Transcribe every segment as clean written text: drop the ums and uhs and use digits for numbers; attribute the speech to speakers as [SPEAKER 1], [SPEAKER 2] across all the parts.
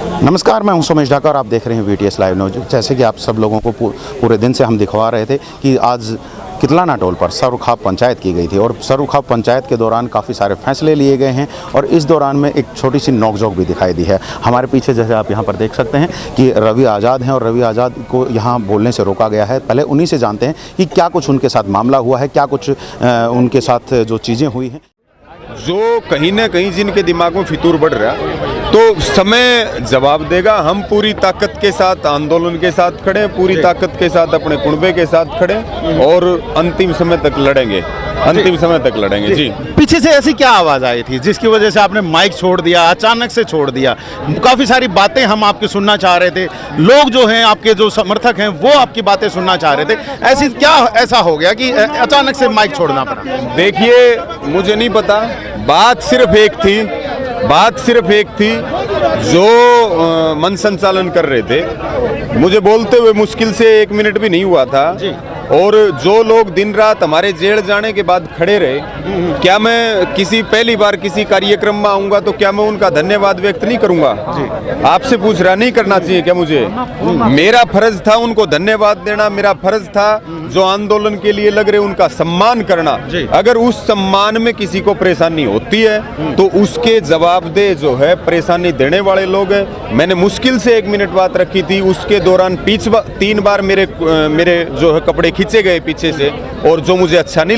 [SPEAKER 1] नमस्कार, मैं हूं सोमेश ढाका और आप देख रहे हैं VTS लाइव न्यूज। जैसे कि आप सब लोगों को पूरे दिन से हम दिखवा रहे थे कि आज कितलाना टोल पर सरुखाप पंचायत की गई थी और सरुखाप पंचायत के दौरान काफ़ी सारे फैसले लिए गए हैं और इस दौरान में एक छोटी सी नोकझोंक भी दिखाई दी है। हमारे पीछे जैसे आप यहाँ पर देख सकते हैं कि रवि आज़ाद हैं और रवि आज़ाद को यहाँ बोलने से रोका गया है। पहले उन्हीं से जानते हैं कि क्या कुछ उनके साथ मामला हुआ है, क्या कुछ उनके साथ जो चीज़ें हुई हैं।
[SPEAKER 2] जो कहीं ना कहीं जिनके दिमाग में फितूर बढ़ रहा तो समय जवाब देगा। हम पूरी ताकत के साथ आंदोलन के साथ खड़े, पूरी ताकत के साथ अपने कुनबे के साथ खड़े और अंतिम समय तक लड़ेंगे, अंतिम समय तक लड़ेंगे। जी,
[SPEAKER 1] पीछे से ऐसी क्या आवाज़ आई थी जिसकी वजह से आपने माइक छोड़ दिया, अचानक से छोड़ दिया? काफ़ी सारी बातें हम आपकी सुनना चाह रहे थे, लोग जो हैं आपके जो समर्थक हैं वो आपकी बातें सुनना चाह रहे थे। ऐसी क्या ऐसा हो गया कि अचानक से माइक छोड़ना पड़ा?
[SPEAKER 2] देखिए, मुझे नहीं पता, बात सिर्फ एक थी जो मन संचालन कर रहे थे। मुझे बोलते हुए मुश्किल से 1 मिनट भी नहीं हुआ था और जो लोग दिन रात हमारे जेल जाने के बाद खड़े रहे, क्या मैं पहली बार किसी कार्यक्रम में आऊंगा तो क्या मैं उनका धन्यवाद व्यक्त नहीं करूंगा? आपसे पूछ रहा, नहीं करना चाहिए क्या मुझे? मेरा फर्ज था उनको धन्यवाद देना, मेरा फर्ज था जो आंदोलन के लिए लग रहे उनका सम्मान करना। अगर उस सम्मान में किसी को परेशानी होती है तो उसके जवाबदेह जो है परेशानी देने वाले लोग हैं। मैंने मुश्किल से 1 मिनट बात रखी थी, उसके दौरान 3 बार मेरे जो है कपड़े खींचे गए पीछे से और जो मुझे अच्छा नहीं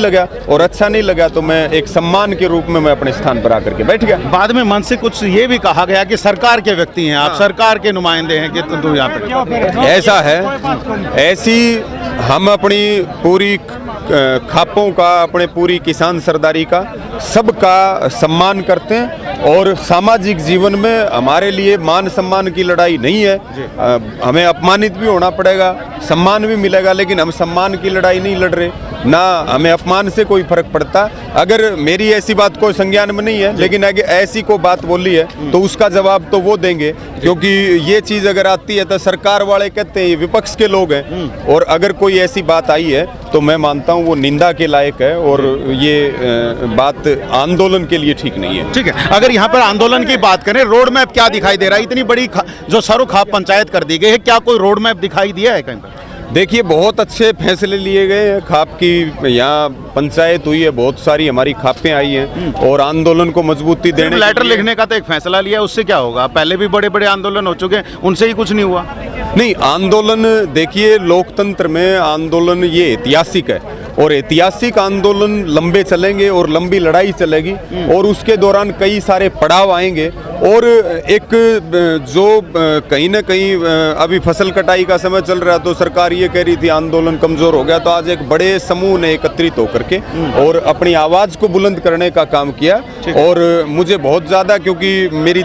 [SPEAKER 2] लगा तो मैं एक सम्मान के रूप में मैं अपने स्थान पर आकर के बैठ गया।
[SPEAKER 1] बाद में मन से कुछ ये भी कहा गया कि सरकार के व्यक्ति हैं आप, सरकार के नुमाइंदे हैं कि तुम यहाँ पे।
[SPEAKER 2] ऐसा है, ऐसी हम अपनी पूरी खापों का, अपने पूरी किसान सरदारी का, सबका सम्मान करते हैं और सामाजिक जीवन में हमारे लिए मान सम्मान की लड़ाई नहीं है। हमें अपमानित भी होना पड़ेगा, सम्मान भी मिलेगा, लेकिन हम सम्मान की लड़ाई नहीं लड़ रहे, ना हमें अपमान से कोई फर्क पड़ता। अगर मेरी ऐसी बात कोई संज्ञान में नहीं है, लेकिन अगर ऐसी को बात बोली है तो उसका जवाब तो वो देंगे, क्योंकि ये चीज़ अगर आती है तो सरकार वाले कहते हैं ये विपक्ष के लोग हैं, और अगर कोई ऐसी बात आई है तो मैं मानता हूँ वो निंदा के लायक है और ये बात आंदोलन के लिए ठीक नहीं है।
[SPEAKER 1] ठीक है, अगर यहाँ पर आंदोलन की बात करें, रोड मैप क्या दिखाई दे रहा है? इतनी बड़ी जो सरुखाप पंचायत कर दी गई है, क्या कोई रोड मैप दिखाई दिया है कहीं पर?
[SPEAKER 2] देखिए, बहुत अच्छे फैसले लिए गए हैं। खाप की यहाँ पंचायत हुई है, बहुत सारी हमारी खापें आई हैं और आंदोलन को मजबूती देने।
[SPEAKER 1] लेटर लिखने का तो एक फैसला लिया, उससे क्या होगा? पहले भी बड़े बड़े आंदोलन हो चुके हैं, उनसे ही कुछ नहीं हुआ।
[SPEAKER 2] नहीं, आंदोलन देखिए, लोकतंत्र में आंदोलन ये ऐतिहासिक है और ऐतिहासिक आंदोलन लंबे चलेंगे और लंबी लड़ाई चलेगी और उसके दौरान कई सारे पड़ाव आएंगे। और एक जो कहीं ना कहीं अभी फसल कटाई का समय चल रहा है तो सरकार ये कह रही थी आंदोलन कमजोर हो गया, तो आज एक बड़े समूह ने एकत्रित होकर के और अपनी आवाज़ को बुलंद करने का काम किया। और मुझे बहुत ज़्यादा, क्योंकि मेरी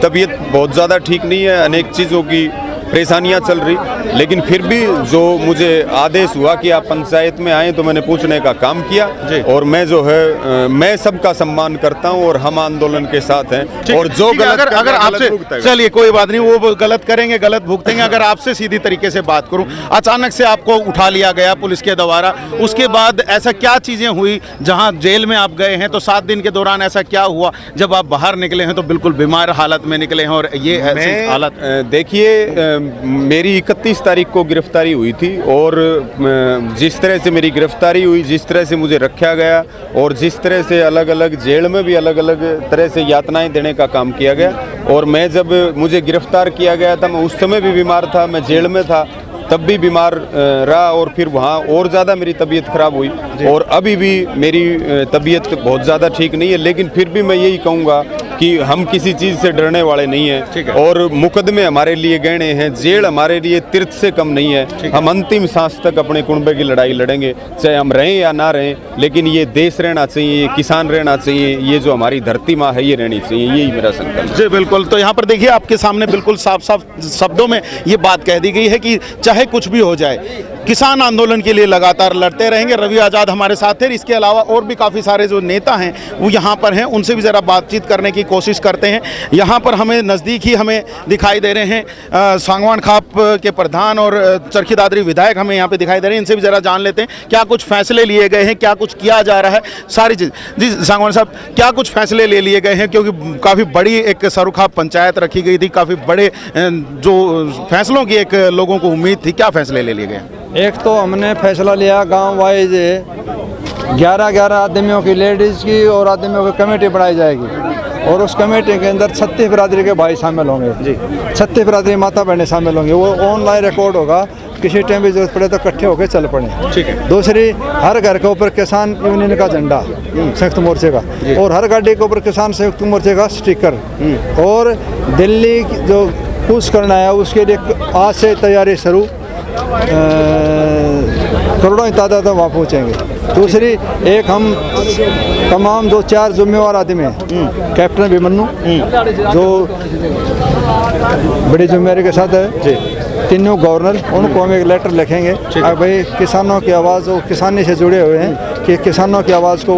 [SPEAKER 2] तबीयत बहुत ज़्यादा ठीक नहीं है, अनेक चीज़ों की परेशानियां चल रही, लेकिन फिर भी जो मुझे आदेश हुआ कि आप पंचायत में आए तो मैंने पूछने का काम किया और मैं जो है मैं सबका सम्मान करता हूं और हम आंदोलन के साथ हैं। और जो गलत
[SPEAKER 1] अगर आपसे, चलिए कोई बात नहीं, वो गलत करेंगे, गलत भुगतेंगे। अगर आपसे सीधी तरीके से बात करूं, अचानक से आपको उठा लिया गया पुलिस के द्वारा, उसके बाद ऐसा क्या चीजें हुई जहां जेल में आप गए हैं? तो 7 दिन के दौरान ऐसा क्या हुआ जब आप बाहर निकले हैं तो बिल्कुल बीमार हालत में निकले हैं और ये ऐसी हालत?
[SPEAKER 2] देखिए, मेरी 31 तारीख को गिरफ्तारी हुई थी और जिस तरह से मेरी गिरफ्तारी हुई, जिस तरह से मुझे रखा गया और जिस तरह से अलग अलग जेल में भी अलग अलग तरह से यातनाएं देने का काम किया गया, और मैं जब मुझे गिरफ्तार किया गया था मैं उस समय भी बीमार था, मैं जेल में था, तब भी बीमार रहा और फिर वहाँ और ज़्यादा मेरी तबीयत ख़राब हुई और अभी भी मेरी तबीयत बहुत ज़्यादा ठीक नहीं है। लेकिन फिर भी मैं यही कहूँगा कि हम किसी चीज़ से डरने वाले नहीं हैं और मुकदमे हमारे लिए गहने हैं, जेल हमारे लिए तीर्थ से कम नहीं है। हम अंतिम सांस तक अपने कुनबे की लड़ाई लड़ेंगे, चाहे हम रहें या ना रहें, लेकिन ये देश रहना चाहिए, ये किसान रहना चाहिए, ये जो हमारी धरती माँ है ये रहनी चाहिए, यही मेरा संकल्प है।
[SPEAKER 1] जी बिल्कुल, तो यहाँ पर देखिए आपके सामने बिल्कुल साफ साफ शब्दों में ये बात कह दी गई है कि चाहे कुछ भी हो जाए, किसान आंदोलन के लिए लगातार लड़ते रहेंगे। रवि आज़ाद हमारे साथ थे। इसके अलावा और भी काफ़ी सारे जो नेता हैं वो यहाँ पर हैं, उनसे भी ज़रा बातचीत करने की कोशिश करते हैं। यहाँ पर हमें नज़दीक ही हमें दिखाई दे रहे हैं सांगवान खाप के प्रधान और चरखी दादरी विधायक हमें यहाँ पे दिखाई दे रहे हैं। इनसे भी ज़रा जान लेते हैं क्या कुछ फैसले लिए गए हैं, क्या कुछ किया जा रहा है, सारी चीज़। जी सांगवान साहब, क्या कुछ फैसले ले लिए गए हैं, क्योंकि काफ़ी बड़ी एक सरुखाप पंचायत रखी गई थी, काफ़ी बड़े जो फैसलों की एक लोगों को उम्मीद थी, क्या फैसले ले लिए गए?
[SPEAKER 3] एक तो हमने फैसला लिया गांव वाइज 11 आदमियों की, लेडीज़ की और आदमियों की कमेटी बनाई जाएगी और उस कमेटी के अंदर 36 बिरादरी के भाई शामिल होंगे जी। 36 बिरादरी माता बहनें शामिल होंगी। वो ऑनलाइन रिकॉर्ड होगा, किसी टाइम भी जरूरत पड़े तो इकट्ठे होकर चल पड़े।
[SPEAKER 1] ठीक है।
[SPEAKER 3] दूसरी, हर घर के ऊपर किसान यूनियन का झंडा संयुक्त मोर्चे का, और हर गाड़ी के ऊपर किसान संयुक्त मोर्चे का स्टिकर, और दिल्ली जो कूच करना है उसके लिए आज से तैयारी शुरू, करोड़ों की तादाद में वहाँ पहुँचेंगे। दूसरी, एक हम तमाम जो 4 जिम्मेवार आदमी हैं, कैप्टन अभिमन्यु जो बड़ी जिम्मेदारी के साथ है, तीनों गवर्नर, उनको हम एक लेटर लिखेंगे भाई किसानों की आवाज़, वो किसानी से जुड़े हुए हैं, कि किसानों की आवाज़ को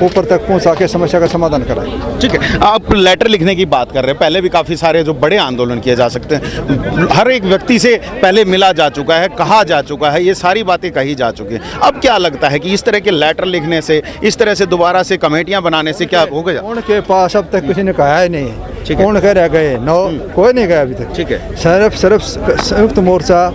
[SPEAKER 3] ऊपर तक पहुंचा के समस्या का समाधान कराएं।
[SPEAKER 1] ठीक है, आप लेटर लिखने की बात कर रहे हैं। पहले भी काफ़ी सारे जो बड़े आंदोलन किए जा सकते हैं, हर एक व्यक्ति से पहले मिला जा चुका है, कहा जा चुका है, ये सारी बातें कही जा चुकी हैं। अब क्या लगता है कि इस तरह के लेटर लिखने से, इस तरह से दोबारा से कमेटियां बनाने से क्या हो गया?
[SPEAKER 3] उनके पास अब तक किसी ने कहा ही नहीं है। कौन कह रह गए? कोई नहीं गया अभी तक।
[SPEAKER 1] ठीक है।
[SPEAKER 3] सिर्फ संयुक्त मोर्चा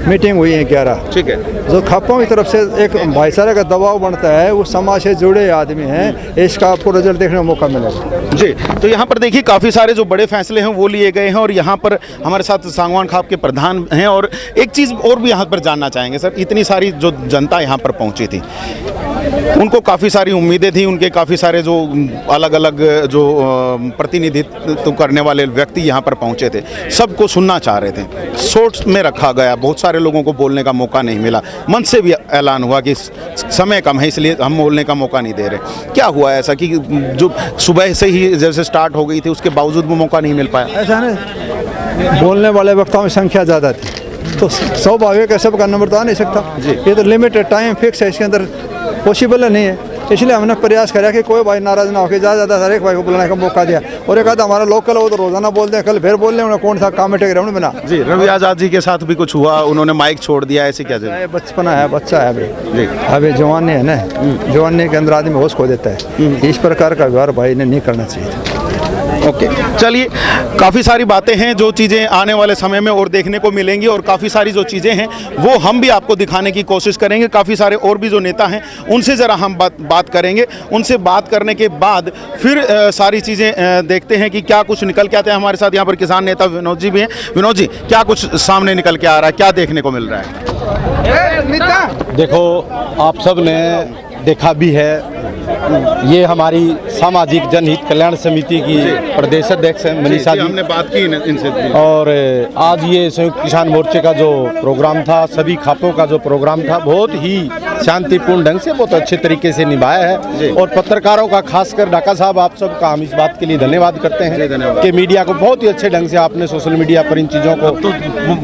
[SPEAKER 3] मीटिंग हुई है 11।
[SPEAKER 1] ठीक है।
[SPEAKER 3] जो खापों की तरफ से एक भाईचारे का दबाव बनता है, वो समाज से जुड़े आदमी हैं, इसका आपको रिजल्ट देखने का मौका मिलेगा
[SPEAKER 1] जी। तो यहाँ पर देखिए काफ़ी सारे जो बड़े फैसले हैं वो लिए गए हैं, और यहाँ पर हमारे साथ सांगवान खाप के प्रधान हैं। और एक चीज़ और भी यहाँ पर जानना चाहेंगे सर, इतनी सारी जो जनता यहाँ पर पहुँची थी, उनको काफ़ी सारी उम्मीदें थी, उनके काफ़ी सारे जो अलग अलग जो प्रतिनिधित्व करने वाले व्यक्ति यहाँ पर पहुँचे थे, सबको सुनना चाह रहे थे। सोच में रखा गया, बहुत सारे लोगों को बोलने का मौका नहीं मिला। मंच से भी ऐलान हुआ कि समय कम है इसलिए हम बोलने का मौका नहीं दे रहे। क्या हुआ ऐसा कि जो सुबह से ही जैसे स्टार्ट हो गई थी उसके बावजूद वो मौका नहीं मिल पाया?
[SPEAKER 3] ऐसा नहीं, बोलने वाले वक्ताओं की संख्या ज़्यादा थी तो स्वाभाविक है, सबका नंबर तो आ नहीं सकता। ये तो लिमिटेड टाइम फिक्स है, इसके अंदर पॉसिबल नहीं है। इसलिए हमने प्रयास करा कि कोई भाई नाराज़ ना होकर ज़्यादा हर एक भाई को बुलाने का मौका दिया। और एक आधा हमारा लोकल वो तो रोजाना बोलते हैं, कल फिर बोल रहे हैं कौन सा काम है ग्राउंड बना
[SPEAKER 1] जी। रवि आज़ाद जी के साथ भी कुछ हुआ, उन्होंने माइक छोड़ दिया, ऐसे क्या?
[SPEAKER 3] बचपना है, बच्चा है अभी, अभी जवानी है ना, जवानी के अंदर आदमी होश खो देता है। इस प्रकार का व्यवहार भाई ने नहीं करना चाहिए।
[SPEAKER 1] ओके, चलिए, काफ़ी सारी बातें हैं जो चीज़ें आने वाले समय में और देखने को मिलेंगी, और काफ़ी सारी जो चीज़ें हैं वो हम भी आपको दिखाने की कोशिश करेंगे। काफ़ी सारे और भी जो नेता हैं उनसे ज़रा हम बात करेंगे। उनसे बात करने के बाद फिर सारी चीज़ें देखते हैं कि क्या कुछ निकल के आते हैं। हमारे साथ यहाँ पर किसान नेता विनोद जी भी हैं। विनोद जी, क्या कुछ सामने निकल के आ रहा है, क्या देखने को मिल रहा है?
[SPEAKER 4] देखो, आप सब ने देखा भी है, ये हमारी सामाजिक जनहित कल्याण समिति की प्रदेश अध्यक्ष हैं मनीषा जी।
[SPEAKER 1] हमने बात की इनसे,
[SPEAKER 4] और आज ये संयुक्त किसान मोर्चे का जो प्रोग्राम था, सभी खापों का जो प्रोग्राम था, बहुत ही शांतिपूर्ण ढंग से, बहुत अच्छे तरीके से निभाया है। और पत्रकारों का, खासकर ढाका साहब, आप सबका हम इस बात के लिए धन्यवाद करते हैं कि मीडिया को बहुत ही अच्छे ढंग से आपने सोशल मीडिया पर इन चीज़ों को,
[SPEAKER 1] तो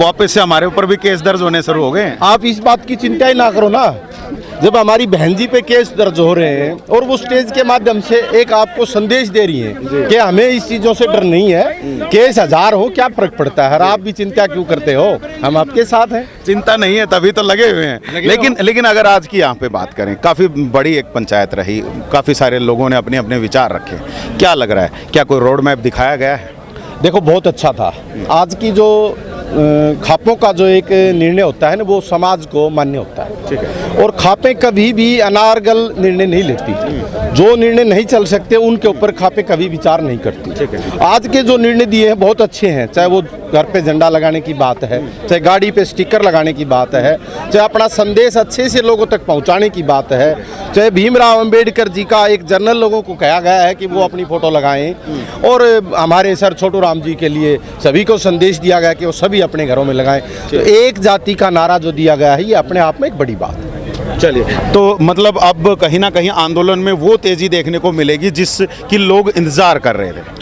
[SPEAKER 1] वापस से हमारे ऊपर भी केस दर्ज होने शुरू हो गए।
[SPEAKER 4] आप इस बात की चिंता ही ना करो ना। जब हमारी बहन जी पे केस दर्ज हो रहे हैं और वो स्टेज के माध्यम से एक आपको संदेश दे रही है कि हमें इस चीज़ों से डर नहीं है, केस 1000 हो क्या फर्क पड़ता है, आप भी चिंता क्यों करते हो, हम आपके साथ हैं।
[SPEAKER 1] चिंता नहीं है तभी तो लगे हुए हैं। लेकिन अगर आज की यहाँ पे बात करें, काफ़ी बड़ी एक पंचायत रही, काफ़ी सारे लोगों ने अपने अपने विचार रखे। क्या लग रहा है, क्या कोई रोड मैप दिखाया गया है?
[SPEAKER 4] देखो, बहुत अच्छा था। आज की जो खापों का जो एक निर्णय होता है ना, वो समाज को मान्य होता है।
[SPEAKER 1] ठीक है।
[SPEAKER 4] और खापें कभी भी अनारगल निर्णय नहीं लेती। जो निर्णय नहीं चल सकते उनके ऊपर खापें कभी विचार नहीं करती।
[SPEAKER 1] ठीक है।
[SPEAKER 4] आज के जो निर्णय दिए हैं बहुत अच्छे हैं, चाहे वो घर पे झंडा लगाने की बात है, चाहे गाड़ी पे स्टिकर लगाने की बात है, चाहे अपना संदेश अच्छे से लोगों तक पहुंचाने की बात है, चाहे भीमराव अंबेडकर जी का एक जर्नल लोगों को कहा गया है कि वो अपनी फोटो लगाएं, और हमारे सर छोटू राम जी के लिए सभी को संदेश दिया गया कि वो सभी अपने घरों में लगाएं। तो एक जाति का नारा जो दिया गया है, ये अपने आप में एक बड़ी बात है।
[SPEAKER 1] चलिए, तो मतलब अब कहीं ना कहीं आंदोलन में वो तेजी देखने को मिलेगी जिसकी लोग इंतजार कर रहे थे।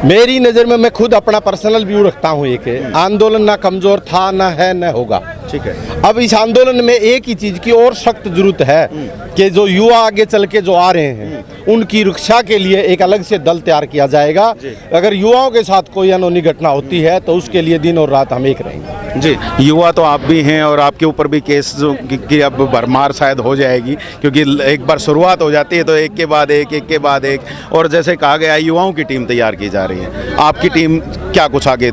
[SPEAKER 4] मेरी नज़र में, मैं खुद अपना पर्सनल व्यू रखता हूँ, एक आंदोलन ना कमज़ोर था, ना है, न होगा।
[SPEAKER 1] ठीक है।
[SPEAKER 4] अब इस आंदोलन में एक ही चीज की और सख्त जरूरत है कि जो युवा आगे चल के जो आ रहे हैं उनकी रक्षा के लिए एक अलग से दल तैयार किया जाएगा। अगर युवाओं के साथ कोई अनहोनी घटना होती है तो उसके लिए दिन और रात हम एक रहेंगे।
[SPEAKER 1] जी, युवा तो आप भी हैं और आपके ऊपर भी केस की अब भरमार शायद हो जाएगी, क्योंकि एक बार शुरुआत हो जाती है तो एक के बाद एक, एक के बाद एक, और जैसे कहा गया युवाओं की टीम तैयार की जा रही है। आपकी टीम क्या कुछ आगे,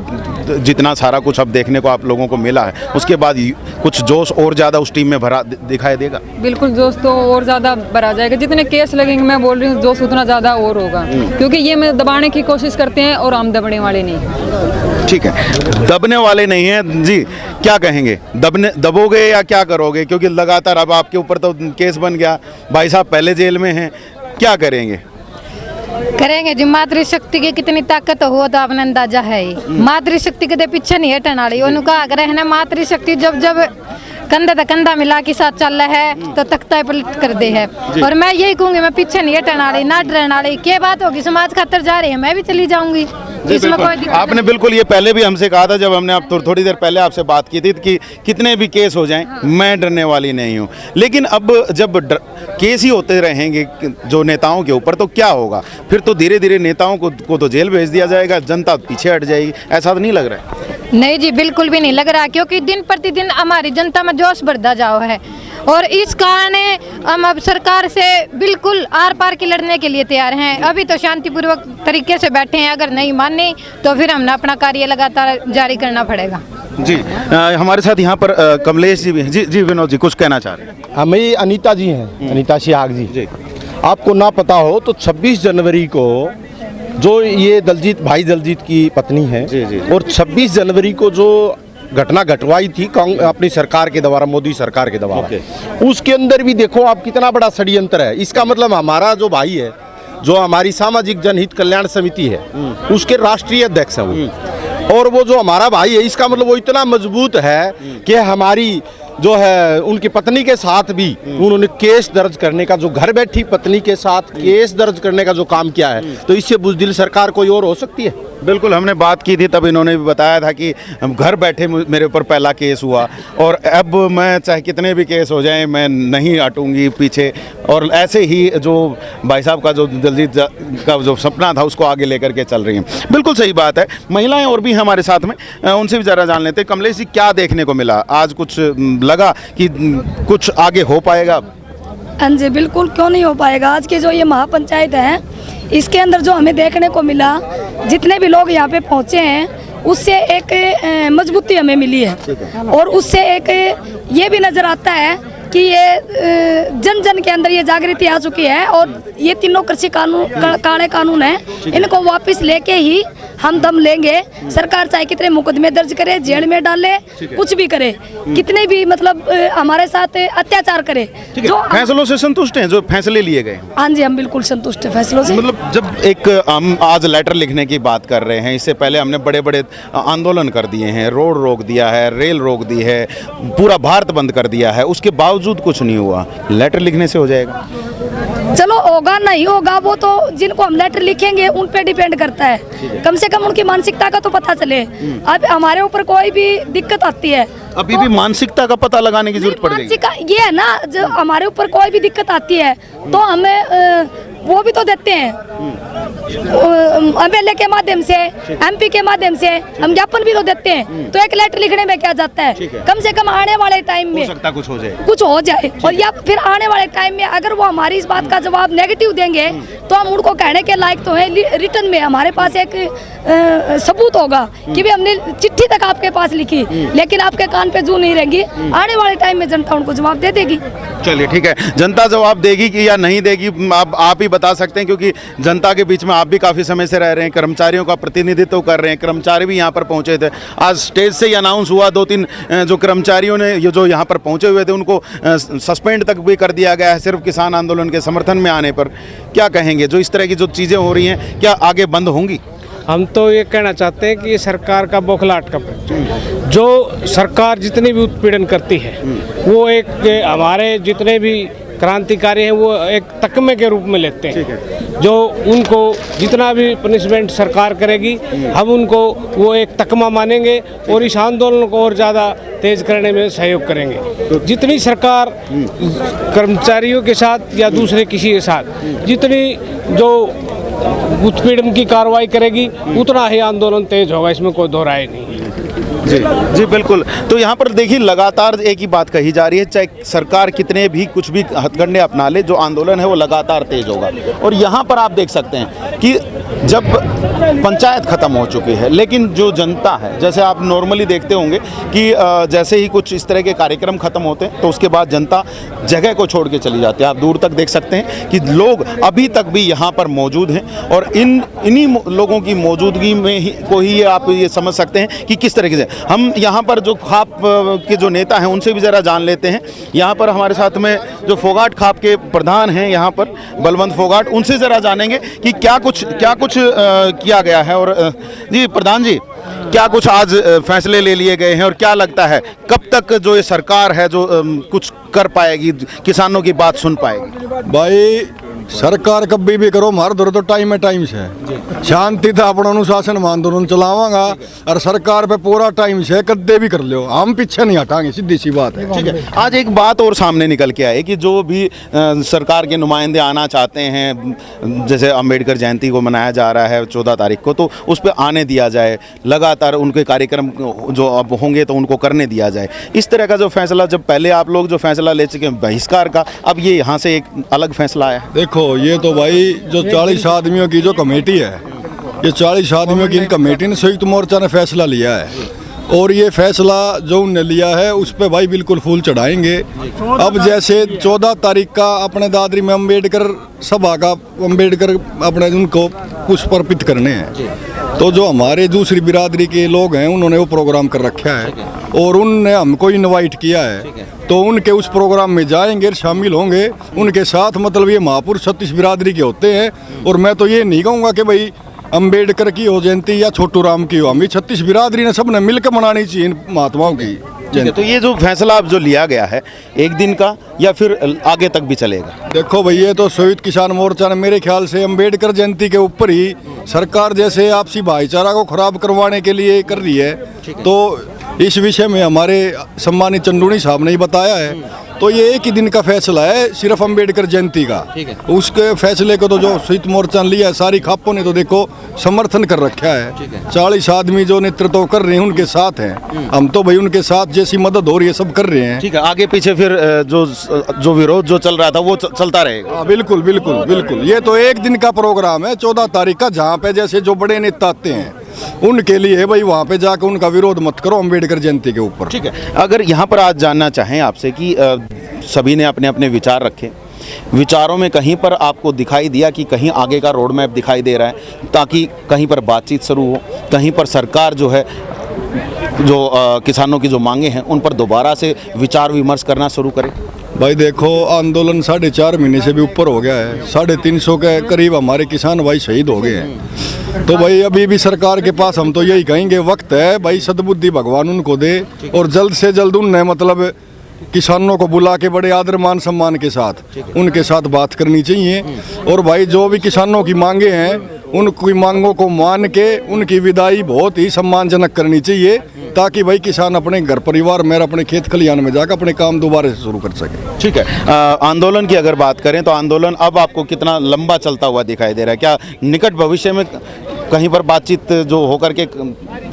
[SPEAKER 1] जितना सारा कुछ अब देखने को आप लोगों को मिला है, उसके बाद कुछ जोश और ज़्यादा उस टीम में भरा दिखाई देगा?
[SPEAKER 5] बिल्कुल, जोश तो और ज़्यादा भरा जाएगा। जितने केस लगेंगे, मैं बोल रही हूँ, जोश उतना ज़्यादा और होगा, क्योंकि ये में दबाने की कोशिश करते हैं और हम दबने वाले नहीं।
[SPEAKER 1] ठीक है, दबने वाले नहीं हैं जी। क्या कहेंगे, दबोगे या क्या करोगे? क्योंकि लगातार अब आपके ऊपर तो केस बन गया, भाई साहब पहले जेल में हैं, क्या करेंगे?
[SPEAKER 6] करेंगे जी। मातृशक्ति की कितनी ताकत हो तो आपने अंदाजा है ही। मातृशक्ति के पीछे नहीं हटने वाली। उनका आग्रह है ना, मातृशक्ति जब जब कंधा तो कंधा मिला के साथ चल रहा है तो तख्ता पलट कर दे है। और मैं यही कहूंगी, मैं पीछे नहीं हटने वाली, ना डरने वाली। क्या बात होगी, समाज खातर जा रही है, मैं भी चली जाऊंगी, इसमें कोई दिक्कत नहीं।
[SPEAKER 1] आपने बिल्कुल ये पहले भी हमसे कहा था, जब हमने आप थोड़ी देर पहले आपसे बात की थी कि कितने भी केस हो जाएं, मैं डरने वाली नहीं हूँ। लेकिन अब जब केस ही होते रहेंगे जो नेताओं के ऊपर, तो क्या होगा फिर? तो धीरे धीरे नेताओं को तो जेल भेज दिया जाएगा, जनता पीछे हट जाएगी। ऐसा तो नहीं लग रहा है?
[SPEAKER 6] नहीं जी, बिल्कुल भी नहीं लग रहा, क्योंकि दिन प्रतिदिन हमारी जनता में जोश बढ़ता जाओ है। और इस कारण हम अब सरकार से बिल्कुल आर पार की लड़ने के लिए तैयार हैं। अभी तो शांतिपूर्वक तरीके से बैठे हैं, अगर नहीं माने तो फिर हमने अपना कार्य लगातार जारी करना पड़ेगा।
[SPEAKER 1] जी, हमारे साथ यहाँ पर कमलेश जी भी हैं। जी विनोद जी, कुछ कहना चाह रहे हैं?
[SPEAKER 4] हमें अनीता जी हैं, अनीता सिहाग जी। आपको ना पता हो तो 26 जनवरी को जो ये भाई दलजीत की पत्नी है, और 26 जनवरी को जो घटना घटवाई थी अपनी सरकार के द्वारा, मोदी सरकार के द्वारा, उसके अंदर भी देखो आप कितना बड़ा षड्यंत्र है। इसका मतलब हमारा जो भाई है, जो हमारी सामाजिक जनहित कल्याण समिति है, उसके राष्ट्रीय अध्यक्ष हैं वो, और वो जो हमारा भाई है, इसका मतलब वो इतना मजबूत है कि हमारी जो है उनकी पत्नी के साथ भी उन्होंने केस दर्ज करने का, जो घर बैठी पत्नी के साथ केस दर्ज करने का जो काम किया है, तो इससे बुज़दिल सरकार कोई और हो सकती है?
[SPEAKER 1] बिल्कुल, हमने बात की थी तब इन्होंने भी बताया था कि घर बैठे मेरे ऊपर पहला केस हुआ और अब मैं चाहे कितने भी केस हो जाएं, मैं नहीं हटूंगी पीछे। और ऐसे ही जो भाई साहब का जो दलजीत का जो सपना था, उसको आगे लेकर के चल रही हैं। बिल्कुल सही बात है। महिलाएं और भी हमारे साथ में, उनसे भी ज़रा जान लेते हैं। कमलेश जी, क्या देखने को मिला आज? कुछ लगा कि कुछ आगे हो पाएगा?
[SPEAKER 7] हाँ जी, बिल्कुल, क्यों नहीं हो पाएगा। आज की जो ये महापंचायत है, इसके अंदर जो हमें देखने को मिला, जितने भी लोग यहाँ पे पहुँचे हैं, उससे एक मजबूती हमें मिली है। और उससे एक ये भी नज़र आता है कि ये जन जन के अंदर ये जागृति आ चुकी है। और ये तीनों कृषि काले कानून हैं, इनको वापस लेके ही हम दम लेंगे। सरकार चाहे कितने मुकदमे दर्ज करे, जेल में डाले, कुछ भी करे, कितने भी मतलब हमारे साथ अत्याचार करे। जो
[SPEAKER 1] फैसलों से संतुष्ट हैं जो फैसले लिए गए?
[SPEAKER 7] हाँ जी, हम बिल्कुल संतुष्ट हैं फैसलों से।
[SPEAKER 1] मतलब जब एक हम आज लेटर लिखने की बात कर रहे हैं, इससे पहले हमने बड़े बड़े आंदोलन कर दिए हैं, रोड रोक दिया है, रेल रोक दी है, पूरा भारत बंद कर दिया है, उसके बावजूद कुछ नहीं हुआ। लेटर लिखने से हो जाएगा?
[SPEAKER 7] चलो, होगा नहीं होगा वो तो जिनको हम लेटर लिखेंगे उन पे डिपेंड करता है। कम से कम उनकी मानसिकता का तो पता चले। अब हमारे ऊपर कोई भी दिक्कत आती है,
[SPEAKER 1] अभी भी मानसिकता का पता लगाने की जरूरत पड़ेगी।
[SPEAKER 7] ये है ना, जो हमारे ऊपर कोई भी दिक्कत आती है तो हमें वो भी तो देते हैं, एमएलए के माध्यम से, एमपी के माध्यम से हम ज्ञापन भी तो देते हैं। तो एक लेटर लिखने में क्या जाता है? कम से कम आने वाले टाइम में कुछ हो जाए। और या फिर आने वाले टाइम में अगर वो हमारी इस बात का जवाब नेगेटिव देंगे तो हम उनको कहने के लायक तो है। रिटर्न में हमारे पास एक सबूत होगा कि भी हमने चिट्ठी तक आपके पास लिखी, लेकिन आपके कान पे जू नहीं रहेंगी। आने वाले टाइम में जनता उनको जवाब दे देगी।
[SPEAKER 1] चलिए ठीक है, जनता जवाब देगी कि या नहीं देगी आप ही बता सकते हैं, क्योंकि जनता के बीच में आप भी काफ़ी समय से रह रहे हैं, कर्मचारियों का प्रतिनिधित्व कर रहे हैं। कर्मचारी भी यहाँ पर पहुँचे थे, आज स्टेज से ही अनाउंस हुआ, 2-3 जो कर्मचारियों ने जो यहाँ पर पहुँचे हुए थे उनको सस्पेंड तक भी कर दिया गया है, सिर्फ किसान आंदोलन के समर्थन में आने पर। क्या कहेंगे, जो इस तरह की जो चीज़ें हो रही हैं, क्या आगे बंद होंगी?
[SPEAKER 8] हम तो ये कहना चाहते हैं कि सरकार का बौखलाहट का, जो सरकार जितनी भी उत्पीड़न करती है, वो एक हमारे जितने भी क्रांतिकारी हैं वो एक तकमे के रूप में लेते हैं, जो उनको जितना भी पनिशमेंट सरकार करेगी हम उनको वो एक तकमा मानेंगे और इस आंदोलन को और ज़्यादा तेज करने में सहयोग करेंगे। जितनी सरकार कर्मचारियों के साथ या दूसरे किसी के साथ जितनी जो उत्पीड़न की कार्रवाई करेगी उतना ही आंदोलन तेज होगा, इसमें कोई दो राय नहीं।
[SPEAKER 1] जी जी बिल्कुल। तो यहाँ पर देखिए लगातार एक ही बात कही जा रही है, चाहे सरकार कितने भी कुछ भी हथकंडे अपना ले, जो आंदोलन है वो लगातार तेज होगा। और यहाँ पर आप देख सकते हैं कि जब पंचायत ख़त्म हो चुकी है, लेकिन जो जनता है, जैसे आप नॉर्मली देखते होंगे कि जैसे ही कुछ इस तरह के कार्यक्रम ख़त्म होते हैं तो उसके बाद जनता जगह को छोड़ के चली जाती है। आप दूर तक देख सकते हैं कि लोग अभी तक भी यहाँ पर मौजूद हैं और इन्हीं लोगों की मौजूदगी में ही को ही आप ये समझ सकते हैं कि किस तरीके से हम यहाँ पर जो खाप के जो नेता हैं उनसे भी ज़रा जान लेते हैं। यहाँ पर हमारे साथ में जो फोगाट खाप के प्रधान हैं यहाँ पर बलवंत फोगाट, उनसे ज़रा जानेंगे कि क्या कुछ किया गया है। और जी प्रधान जी, क्या कुछ आज फैसले ले लिए गए हैं और क्या लगता है कब तक जो ये सरकार है जो कुछ कर पाएगी, किसानों की बात सुन पाएगी?
[SPEAKER 9] भाई सरकार कभी भी करो, मार दो तो टाइम है, टाइम से शांति था अपना अनुशासन में आंदोलन चलावांगा और सरकार पे पूरा टाइम से कद्दे भी कर लो, हम पीछे नहीं हटाएंगे, सीधी सी बात है।
[SPEAKER 1] ठीक है। आज एक बात और सामने निकल के आई कि जो भी सरकार के नुमाइंदे आना चाहते हैं, जैसे अंबेडकर जयंती को मनाया जा रहा है 14 तारीख को, तो उस पर आने दिया जाए, लगातार उनके कार्यक्रम जो अब होंगे तो उनको करने दिया जाए। इस तरह का जो फैसला, जब पहले आप लोग जो फैसला ले चुके हैं बहिष्कार का, अब ये यहाँ से एक अलग फैसला आया है।
[SPEAKER 9] देखो ये तो भाई जो 40 आदमियों की जो कमेटी है, ये 40 आदमियों की इन कमेटी ने संयुक्त मोर्चा ने फैसला लिया है और ये फैसला जो उनने लिया है उस पे भाई बिल्कुल फूल चढ़ाएंगे। अब जैसे 14 तारीख का अपने दादरी में अम्बेडकर सभा का अम्बेडकर अपने उनको पुष्प अर्पित करने हैं, तो जो हमारे दूसरी बिरादरी के लोग हैं उन्होंने वो प्रोग्राम कर रखा है और उनने हमको इनवाइट किया है, तो उनके उस प्रोग्राम में जाएंगे, शामिल होंगे उनके साथ। मतलब ये महापुरुष 36 बिरादरी के होते हैं और मैं तो ये नहीं कहूँगा कि भाई अंबेडकर की हो जयंती या छोटू राम की हो, हमें 36 बिरादरी ने सबने मिलकर मनानी चाहिए महात्माओं की जयंती।
[SPEAKER 1] तो ये जो फैसला अब जो लिया गया है एक दिन का या फिर आगे तक भी चलेगा?
[SPEAKER 9] देखो भाई ये तो संयुक्त किसान मोर्चा ने मेरे ख्याल से अंबेडकर जयंती के ऊपर ही सरकार जैसे आपसी भाईचारा को खराब करवाने के लिए कर रही है, तो इस विषय में हमारे सम्मानित चंदूनी साहब ने ही बताया है। तो ये एक ही दिन का फैसला है सिर्फ अंबेडकर जयंती का, उसके फैसले को तो जो संयुक्त मोर्चा ने लिया है, सारी खापों ने तो देखो समर्थन कर रखा है। 40 आदमी जो नेतृत्व कर रहे हैं उनके साथ हैं, हम तो भाई उनके साथ जैसी मदद हो रही है सब कर रहे हैं।
[SPEAKER 1] ठीक है, आगे पीछे फिर जो विरोध जो चल रहा था वो चलता रहेगा?
[SPEAKER 9] बिल्कुल बिल्कुल बिल्कुल, ये तो एक दिन का प्रोग्राम है 14 तारीख का, जहाँ पे जैसे जो बड़े नेता आते हैं उनके लिए भाई वहाँ पे जाकर उनका विरोध मत करो अंबेडकर जयंती के ऊपर।
[SPEAKER 1] ठीक है। अगर यहाँ पर आज जानना चाहें आपसे कि सभी ने अपने अपने विचार रखे, विचारों में कहीं पर आपको दिखाई दिया कि कहीं आगे का रोड मैप दिखाई दे रहा है, ताकि कहीं पर बातचीत शुरू हो, कहीं पर सरकार जो है जो किसानों की जो मांगे हैं उन पर दोबारा से विचार विमर्श करना शुरू करे?
[SPEAKER 9] भाई देखो आंदोलन 4.5 महीने से भी ऊपर हो गया है, 350 के करीब हमारे किसान भाई शहीद हो गए हैं। तो भाई अभी भी सरकार के पास हम तो यही कहेंगे वक्त है भाई, सद्बुद्धि भगवान उनको दे और जल्द से जल्द उन्हें मतलब किसानों को बुला के बड़े आदर मान सम्मान के साथ उनके साथ बात करनी चाहिए। और भाई जो भी किसानों की मांगे हैं उनकी मांगों को मान के उनकी विदाई बहुत ही सम्मानजनक करनी चाहिए, ताकि भाई किसान अपने घर परिवार में अपने खेत खलिहान में जाकर अपने काम दोबारा से शुरू कर सके।
[SPEAKER 1] ठीक है। आंदोलन की अगर बात करें तो आंदोलन अब आपको कितना लंबा चलता हुआ दिखाई दे रहा है? क्या निकट भविष्य में कहीं पर बातचीत जो होकर के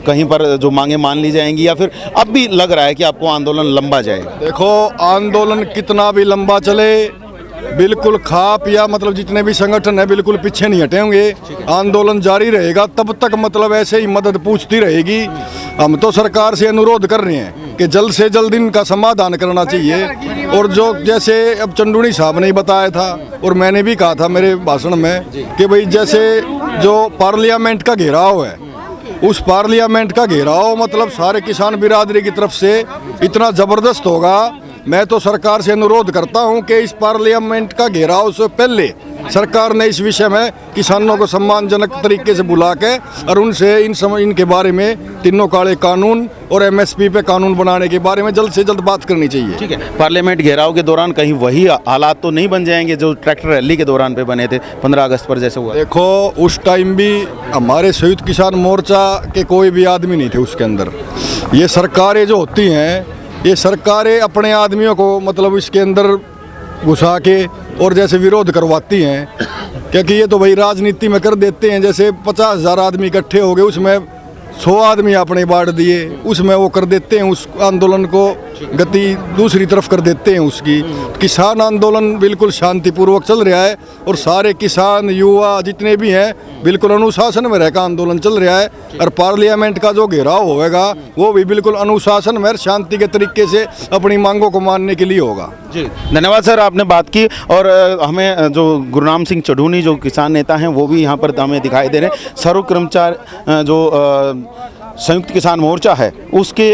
[SPEAKER 1] कहीं पर जो मांगे मान ली जाएंगी, या फिर अब भी लग रहा है कि आपको आंदोलन लंबा जाएगा?
[SPEAKER 9] देखो आंदोलन कितना भी लंबा चले, बिल्कुल खाप या मतलब जितने भी संगठन है बिल्कुल पीछे नहीं हटेंगे, आंदोलन जारी रहेगा तब तक। मतलब ऐसे ही मदद पूछती रहेगी। हम तो सरकार से अनुरोध कर रहे हैं कि जल्द से जल्द इनका समाधान करना चाहिए। और जो जैसे अब चंदूनी साहब ने बताया था और मैंने भी कहा था मेरे भाषण में कि भाई जैसे जो पार्लियामेंट का घेराव है, उस पार्लियामेंट का घेराव मतलब सारे किसान बिरादरी की तरफ से इतना ज़बरदस्त होगा मैं तो सरकार से अनुरोध करता हूं कि इस पार्लियामेंट का घेराव से पहले सरकार ने इस विषय में किसानों को सम्मानजनक तरीके से बुला के और उनसे इनके बारे में तीनों काले कानून और एमएसपी पे कानून बनाने के बारे में जल्द से जल्द बात करनी चाहिए।
[SPEAKER 1] ठीक है, पार्लियामेंट घेराव के दौरान कहीं वही हालात तो नहीं बन जाएंगे जो ट्रैक्टर रैली के दौरान पे बने थे 15 अगस्त पर जैसे हुआ?
[SPEAKER 9] देखो, उस टाइम भी हमारे संयुक्त किसान मोर्चा के कोई भी आदमी नहीं थे उसके अंदर। ये सरकारें जो होती हैं, ये सरकारें अपने आदमियों को मतलब इसके अंदर घुसा के और जैसे विरोध करवाती हैं, क्योंकि ये तो भाई राजनीति में कर देते हैं। जैसे 50,000 आदमी इकट्ठे हो गए, उसमें 100 आदमी अपने बांट दिए, उसमें वो कर देते हैं उस आंदोलन को गति दूसरी तरफ कर देते हैं उसकी। किसान आंदोलन बिल्कुल शांतिपूर्वक चल रहा है और सारे किसान युवा जितने भी हैं बिल्कुल अनुशासन में रहकर आंदोलन चल रहा है। और पार्लियामेंट का जो घेराव होगा वो भी बिल्कुल अनुशासन में शांति के तरीके से अपनी मांगों को मानने के लिए होगा।
[SPEAKER 1] जी, धन्यवाद सर, आपने बात की। और हमें जो गुरनाम सिंह चढ़ूनी जो किसान नेता हैं वो भी यहाँ पर हमें दिखाई दे रहे हैं। सर्व कर्मचारी जो संयुक्त किसान मोर्चा है उसके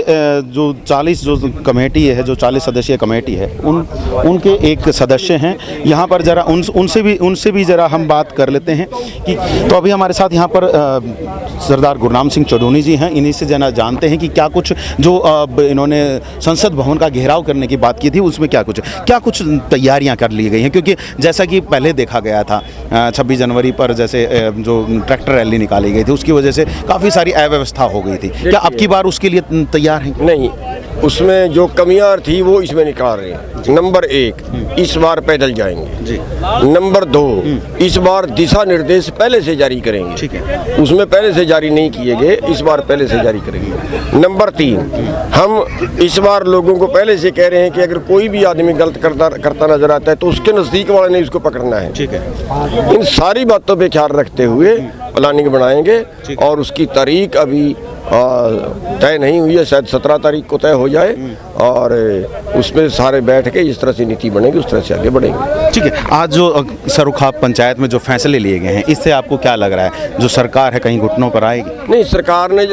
[SPEAKER 1] जो 40 जो कमेटी है, जो 40 सदस्यीय कमेटी है, उनके एक सदस्य हैं यहाँ पर। ज़रा उनसे भी ज़रा हम बात कर लेते हैं कि तो अभी हमारे साथ यहाँ पर सरदार गुरनाम सिंह चढ़ूनी जी हैं। इन्हीं से जना जानते हैं कि क्या कुछ जो इन्होंने संसद भवन का घेराव करने की बात की थी उसमें क्या कुछ तैयारियाँ कर ली गई हैं, क्योंकि जैसा कि पहले देखा गया था 26 जनवरी पर जैसे जो ट्रैक्टर रैली निकाली गई थी उसकी वजह से काफ़ी सारी अव्यवस्था हो गई थी। क्या अब की बार उसके लिए तैयार हैं?
[SPEAKER 10] नहीं, उसमें जो कमियां थी वो इसमें निकाल रहे हैं। नंबर 1, इस बार पैदल जाएंगे जी। नंबर 2, इस बार दिशा निर्देश पहले से जारी करेंगे। ठीक है, उसमें पहले से जारी नहीं किए गए, इस बार पहले से जारी करेंगे। नंबर 3, हम इस बार लोगों को पहले से कह रहे हैं कि अगर कोई भी आदमी गलत करता नजर आता है तो उसके नज़दीक वाले ने उसको पकड़ना है। ठीक है, इन सारी बातों पे ख्याल रखते हुए प्लानिंग बनाएंगे और उसकी तारीख अभी तय नहीं हुई है, शायद 17 तारीख को तय हो जाए और उसमें सारे बैठ के इस तरह से नीति बनेगी, उस तरह से आगे बढ़ेंगे।
[SPEAKER 1] ठीक है, आज जो सरुखाप पंचायत में जो फैसले लिए गए हैं इससे आपको क्या लग रहा है, जो सरकार है कहीं घुटनों पर आएगी?
[SPEAKER 10] नहीं, सरकार ने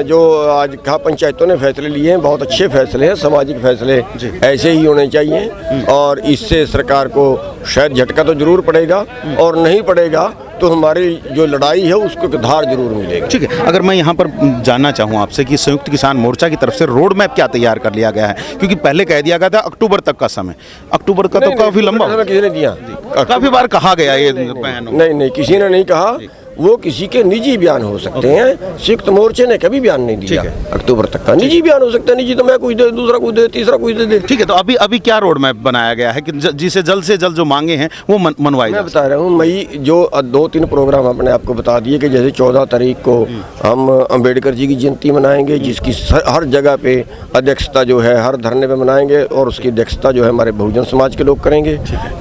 [SPEAKER 10] जो आज खाप पंचायतों ने फैसले लिए हैं बहुत अच्छे फैसले हैं, सामाजिक फैसले ऐसे ही होने चाहिए और इससे सरकार को शायद झटका तो जरूर पड़ेगा और नहीं पड़ेगा तो हमारी जो लड़ाई है उसको धार जरूर मिलेगी।
[SPEAKER 1] ठीक है, अगर मैं यहाँ पर जानना चाहूँ आपसे कि संयुक्त किसान मोर्चा की तरफ से रोड मैप क्या तैयार कर लिया गया है, क्योंकि पहले कह दिया गया था अक्टूबर तक का समय, अक्टूबर का तो काफी लंबा
[SPEAKER 10] किसी ने दिया,
[SPEAKER 1] काफी बार कहा गया ये।
[SPEAKER 10] नहीं, किसी ने नहीं कहा, वो किसी के निजी बयान हो सकते हैं। संयुक्त मोर्चे ने कभी बयान नहीं दिया अक्टूबर तक का। निजी बयान हो सकता है, निजी तो मैं कुछ दे, दूसरा कुछ दे, तीसरा कुछ दे।
[SPEAKER 1] ठीक है, तो अभी क्या रोड मैप बनाया गया है कि जिसे जल्द से जल्द जो मांगे हैं वो मनवाई?
[SPEAKER 10] मैं बता रहा हूँ, मई जो 2-3 प्रोग्राम अपने आपको बता दिए कि जैसे 14 तारीख को हम अम्बेडकर जी की जयंती मनाएंगे जिसकी हर जगह पे अध्यक्षता जो है हर धरने पे मनाएंगे और उसकी अध्यक्षता जो है हमारे बहुजन समाज के लोग करेंगे।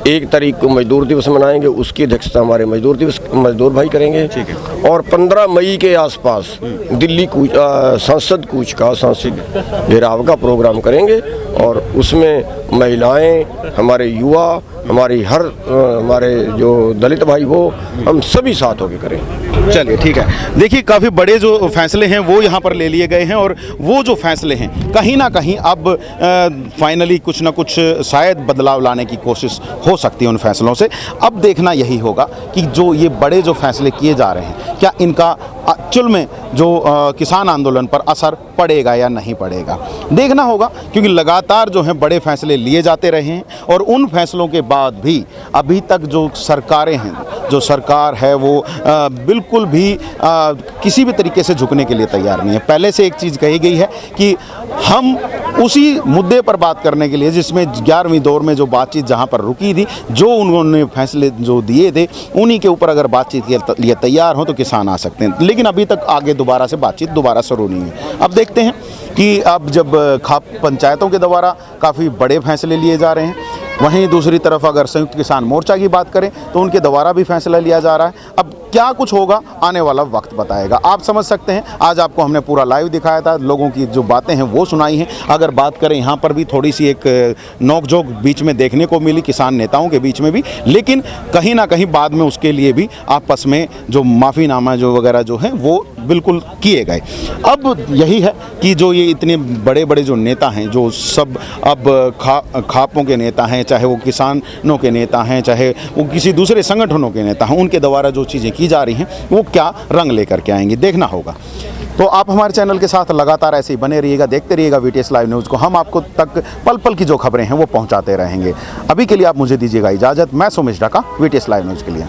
[SPEAKER 10] 1 तारीख को मजदूर दिवस मनाएंगे, उसकी अध्यक्षता हमारे मजदूर भाई करेंगे। ठीक है, और 15 मई के आसपास दिल्ली संसद कूच का संसद घेराव का प्रोग्राम करेंगे और उसमें महिलाएं, हमारे युवा, हमारे जो दलित भाई वो हम सभी साथ होकर करें।
[SPEAKER 1] चलिए ठीक है, देखिए काफ़ी बड़े जो फैसले हैं वो यहाँ पर ले लिए गए हैं और वो जो फैसले हैं कहीं ना कहीं अब फाइनली कुछ ना कुछ शायद बदलाव लाने की कोशिश हो सकती है उन फैसलों से। अब देखना यही होगा कि जो ये बड़े जो फैसले किए जा रहे हैं क्या इनका एक्चुअल में जो किसान आंदोलन पर असर पड़ेगा या नहीं पड़ेगा, देखना होगा। क्योंकि लगातार जो है बड़े फैसले लिए जाते रहे हैं और उन फैसलों के बाद भी अभी तक जो सरकारें हैं, जो सरकार है वो बिल्कुल भी किसी भी तरीके से झुकने के लिए तैयार नहीं है। पहले से एक चीज़ कही गई है कि हम उसी मुद्दे पर बात करने के लिए जिसमें 11वीं दौर में जो बातचीत जहां पर रुकी थी, जो उन्होंने फैसले जो दिए थे उन्हीं के ऊपर अगर बातचीत के लिए तैयार हो तो किसान आ सकते हैं। लेकिन अभी तक आगे दोबारा से बातचीत दोबारा शुरू नहीं है। अब देखते हैं कि अब जब खाप पंचायतों के द्वारा काफ़ी बड़े फैसले लिए जा रहे हैं, वहीं दूसरी तरफ अगर संयुक्त किसान मोर्चा की बात करें तो उनके द्वारा भी फैसला लिया जा रहा है। अब क्या कुछ होगा आने वाला वक्त बताएगा। आप समझ सकते हैं, आज आपको हमने पूरा लाइव दिखाया था, लोगों की जो बातें हैं वो सुनाई हैं। अगर बात करें यहाँ पर भी थोड़ी सी एक नोकझोंक बीच में देखने को मिली किसान नेताओं के बीच में भी, लेकिन कहीं ना कहीं बाद में उसके लिए भी आपस में जो माफ़ीनामा जो वगैरह जो है वो बिल्कुल किए गए। अब यही है कि जो ये इतने बड़े बड़े जो नेता हैं, जो सब अब खापों के नेता हैं, चाहे वो किसानों के नेता हैं, चाहे वो किसी दूसरे संगठनों के नेता हैं, उनके द्वारा जो चीज़ें की जा रही हैं वो क्या रंग लेकर के आएंगी, देखना होगा। तो आप हमारे चैनल के साथ लगातार ऐसे ही बने रहिएगा, देखते रहिएगा VTS लाइव न्यूज़ को। हम आपको तक पल पल की जो खबरें हैं वो पहुंचाते रहेंगे। अभी के लिए आप मुझे दीजिएगा इजाज़त। मैं Sumesh Dhaka, VTS live news के लिए।